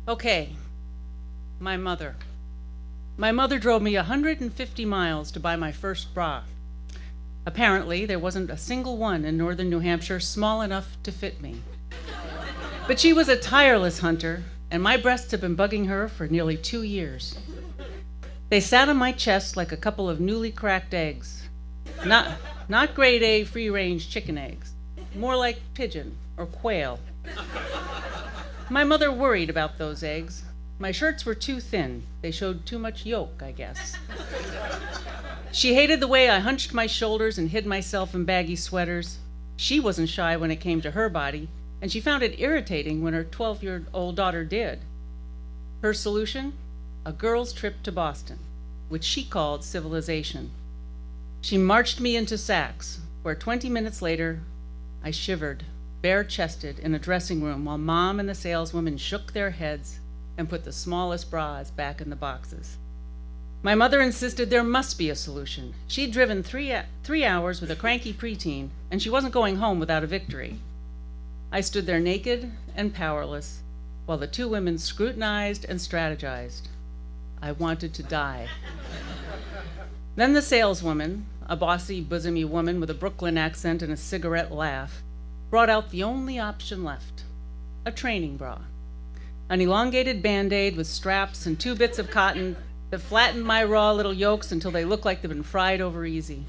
Okay, my mother. My mother drove me 150 miles to buy my first bra. Apparently, there wasn't a single one in northern New Hampshire small enough to fit me. But she was a tireless hunter, and my breasts had been bugging her for nearly 2 years. They sat on my chest like a couple of newly cracked eggs. Not grade A free-range chicken eggs, more like pigeon or quail. My mother worried about those eggs. My shirts were too thin. They showed too much yolk, I guess. She hated the way I hunched my shoulders and hid myself in baggy sweaters. She wasn't shy when it came to her body, and she found it irritating when her 12-year-old daughter did. Her solution? A girl's trip to Boston, which she called civilization. She marched me into Saks, where 20 minutes later, I shivered, bare-chested, in a dressing room while Mom and the saleswomen shook their heads and put the smallest bras back in the boxes. My mother insisted there must be a solution. She'd driven three hours with a cranky preteen, and she wasn't going home without a victory. I stood there naked and powerless, while the two women scrutinized and strategized. I wanted to die. Then the saleswoman, a bossy, bosomy woman with a Brooklyn accent and a cigarette laugh, brought out the only option left, a training bra. An elongated Band-Aid with straps and 2 bits of cotton that flattened my raw little yolks until they looked like they'd been fried over easy.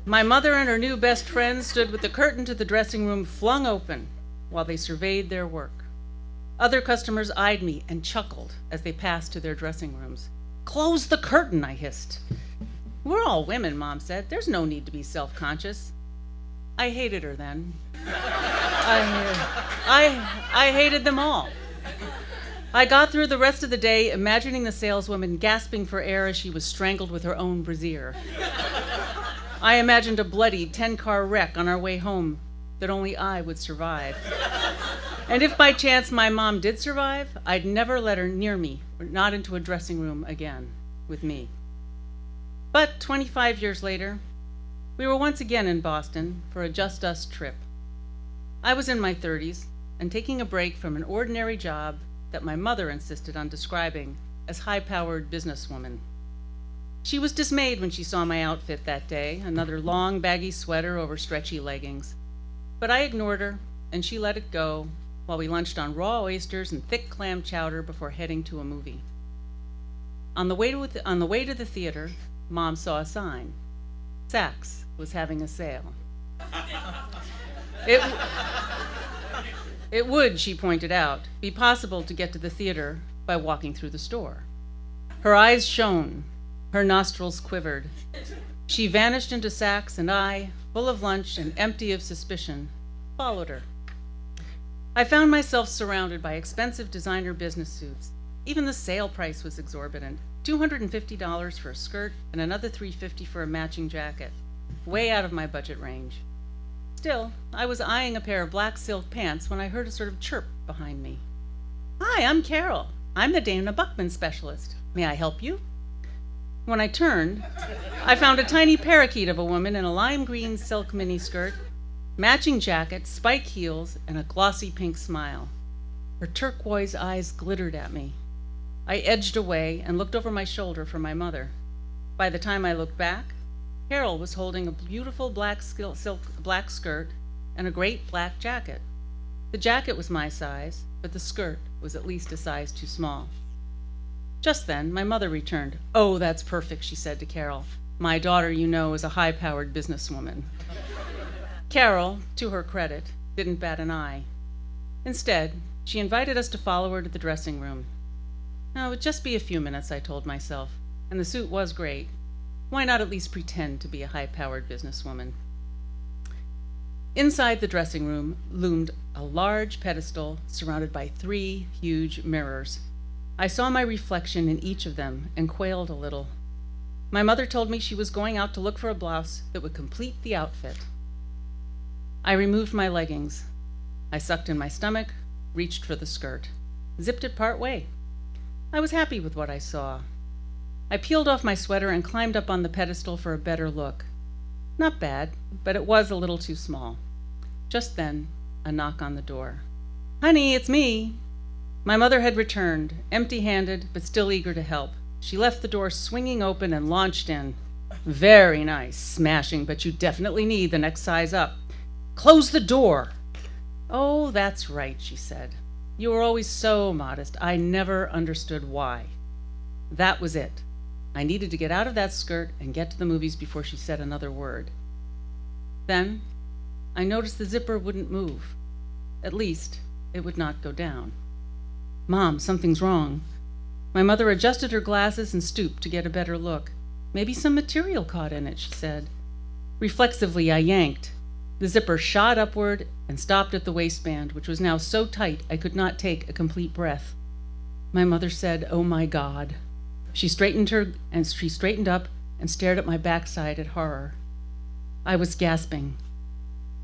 My mother and her new best friend stood with the curtain to the dressing room flung open while they surveyed their work. Other customers eyed me and chuckled as they passed to their dressing rooms. "Close the curtain," I hissed. "We're all women," Mom said. "There's no need to be self-conscious." I hated her then. I hated them all. I got through the rest of the day imagining the saleswoman gasping for air as she was strangled with her own brassiere. I imagined a bloody 10-car wreck on our way home that only I would survive. And if by chance my mom did survive, I'd never let her near me, or not into a dressing room again with me. But 25 years later, we were once again in Boston for a Just Us trip. I was in my 30s and taking a break from an ordinary job that my mother insisted on describing as high-powered businesswoman. She was dismayed when she saw my outfit that day, another long, baggy sweater over stretchy leggings. But I ignored her, and she let it go while we lunched on raw oysters and thick clam chowder before heading to a movie. On the way to the theater, Mom saw a sign. Saks was having a sale. It would, she pointed out, be possible to get to the theater by walking through the store. Her eyes shone, her nostrils quivered. She vanished into Saks, and I, full of lunch and empty of suspicion, followed her. I found myself surrounded by expensive designer business suits. Even the sale price was exorbitant, $250 for a skirt and another $350 for a matching jacket, way out of my budget range. Still, I was eyeing a pair of black silk pants when I heard a sort of chirp behind me. "Hi, I'm Carol. I'm the Dana Buckman specialist. May I help you?" When I turned, I found a tiny parakeet of a woman in a lime green silk miniskirt, matching jacket, spike heels, and a glossy pink smile. Her turquoise eyes glittered at me. I edged away and looked over my shoulder for my mother. By the time I looked back, Carol was holding a beautiful black skirt and a great black jacket. The jacket was my size, but the skirt was at least a size too small. Just then, my mother returned. "Oh, that's perfect," she said to Carol. "My daughter, you know, is a high-powered businesswoman." Carol, to her credit, didn't bat an eye. Instead, she invited us to follow her to the dressing room. Now, it would just be a few minutes, I told myself, and the suit was great. Why not at least pretend to be a high-powered businesswoman? Inside the dressing room loomed a large pedestal surrounded by 3 huge mirrors. I saw my reflection in each of them and quailed a little. My mother told me she was going out to look for a blouse that would complete the outfit. I removed my leggings. I sucked in my stomach, reached for the skirt, zipped it part way. I was happy with what I saw. I peeled off my sweater and climbed up on the pedestal for a better look. Not bad, but it was a little too small. Just then, a knock on the door. "Honey, it's me." My mother had returned, empty-handed, but still eager to help. She left the door swinging open and launched in. "Very nice, smashing, but you definitely need the next size up. Close the door." "Oh, that's right," she said. "You were always so modest. I never understood why." That was it. I needed to get out of that skirt and get to the movies before she said another word. Then I noticed the zipper wouldn't move. At least, it would not go down. "Mom, something's wrong." My mother adjusted her glasses and stooped to get a better look. "Maybe some material caught in it," she said. Reflexively, I yanked. The zipper shot upward and stopped at the waistband, which was now so tight I could not take a complete breath. My mother said, "Oh my God." She straightened up and stared at my backside in horror. I was gasping.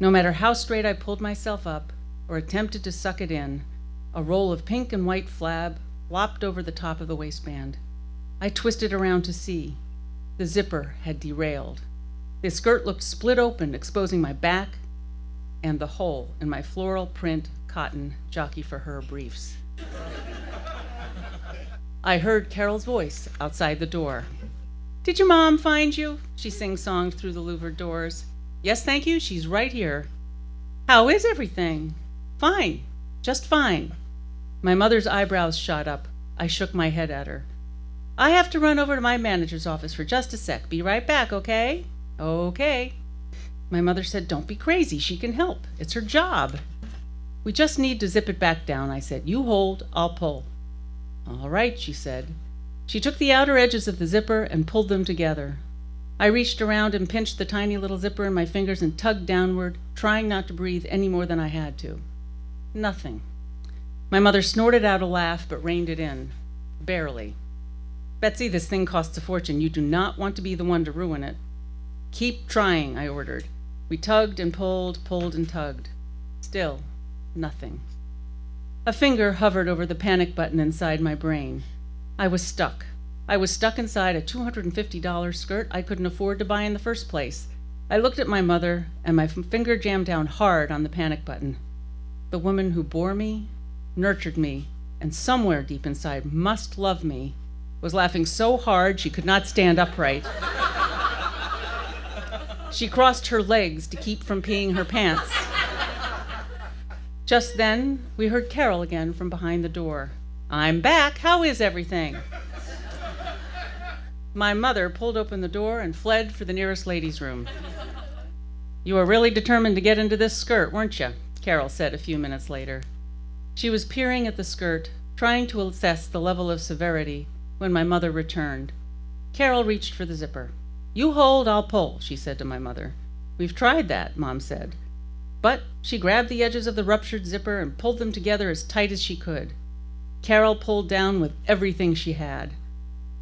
No matter how straight I pulled myself up or attempted to suck it in, a roll of pink and white flab flopped over the top of the waistband. I twisted around to see. The zipper had derailed. The skirt looked split open, exposing my back and the hole in my floral print cotton Jockey for Her briefs. I heard Carol's voice outside the door. "Did your mom find you?" she sing-songed through the louvered doors. "Yes, thank you, she's right here." "How is everything?" "Fine, just fine." My mother's eyebrows shot up. I shook my head at her. "I have to run over to my manager's office for just a sec. Be right back, okay?" "Okay." My mother said, "Don't be crazy, she can help. It's her job." "We just need to zip it back down," I said. "You hold, I'll pull." "All right," she said. She took the outer edges of the zipper and pulled them together. I reached around and pinched the tiny little zipper in my fingers and tugged downward, trying not to breathe any more than I had to. Nothing. My mother snorted out a laugh, but reined it in. Barely. "Betsy, this thing costs a fortune. You do not want to be the one to ruin it." "Keep trying," I ordered. We tugged and pulled and tugged. Still, nothing. A finger hovered over the panic button inside my brain. I was stuck. I was stuck inside a $250 skirt I couldn't afford to buy in the first place. I looked at my mother, and my finger jammed down hard on the panic button. The woman who bore me, nurtured me, and somewhere deep inside must love me, was laughing so hard she could not stand upright. She crossed her legs to keep from peeing her pants. Just then, we heard Carol again from behind the door. "I'm back. How is everything?" My mother pulled open the door and fled for the nearest ladies' room. "You were really determined to get into this skirt, weren't you?" Carol said a few minutes later. She was peering at the skirt, trying to assess the level of severity, when my mother returned. Carol reached for the zipper. "You hold, I'll pull," she said to my mother. "We've tried that," Mom said. But she grabbed the edges of the ruptured zipper and pulled them together as tight as she could. Carol pulled down with everything she had.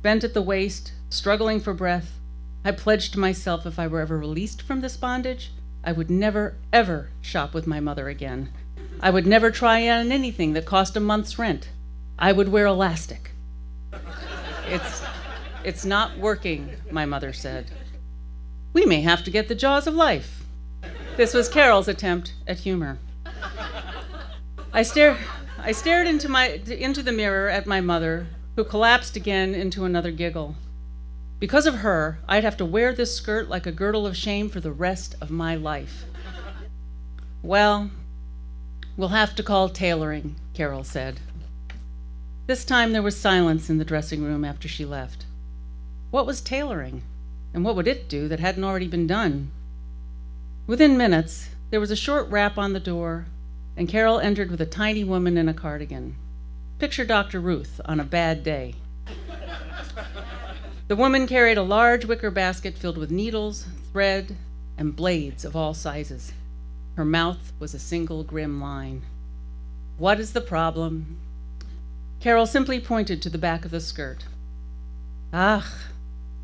Bent at the waist, struggling for breath, I pledged to myself if I were ever released from this bondage, I would never, ever shop with my mother again. I would never try on anything that cost a month's rent. I would wear elastic. It's not working," my mother said. "We may have to get the jaws of life." This was Carol's attempt at humor. I stared into the mirror at my mother, who collapsed again into another giggle. Because of her, I'd have to wear this skirt like a girdle of shame for the rest of my life. "Well, we'll have to call tailoring," Carol said. This time there was silence in the dressing room after she left. What was tailoring? And what would it do that hadn't already been done? Within minutes, there was a short rap on the door, and Carol entered with a tiny woman in a cardigan. Picture Dr. Ruth on a bad day. The woman carried a large wicker basket filled with needles, thread, and blades of all sizes. Her mouth was a single grim line. "What is the problem?" Carol simply pointed to the back of the skirt. "Ah."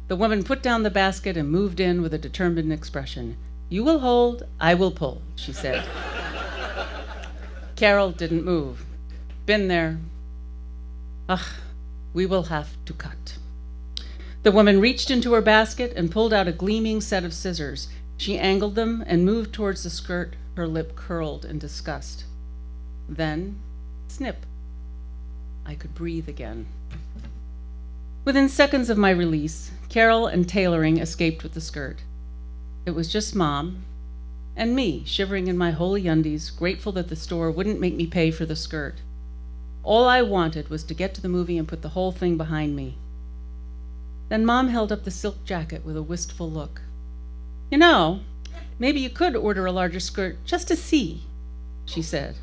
The woman put down the basket and moved in with a determined expression. "You will hold, I will pull," she said. Carol didn't move. "Been there." "Ugh, we will have to cut." The woman reached into her basket and pulled out a gleaming set of scissors. She angled them and moved towards the skirt, her lip curled in disgust. Then, snip. I could breathe again. Within seconds of my release, Carol and tailoring escaped with the skirt. It was just Mom and me, shivering in my holy undies, grateful that the store wouldn't make me pay for the skirt. All I wanted was to get to the movie and put the whole thing behind me. Then Mom held up the silk jacket with a wistful look. "You know, maybe you could order a larger skirt just to see," she said.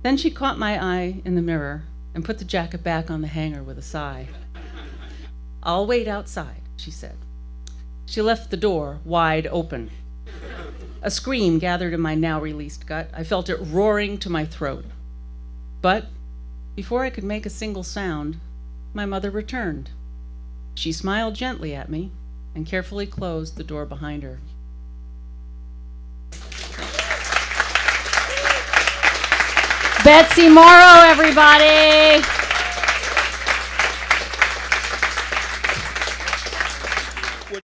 Then she caught my eye in the mirror and put the jacket back on the hanger with a sigh. "I'll wait outside," she said. She left the door wide open. A scream gathered in my now released gut. I felt it roaring to my throat. But before I could make a single sound, my mother returned. She smiled gently at me and carefully closed the door behind her. Betsy Morrow, everybody.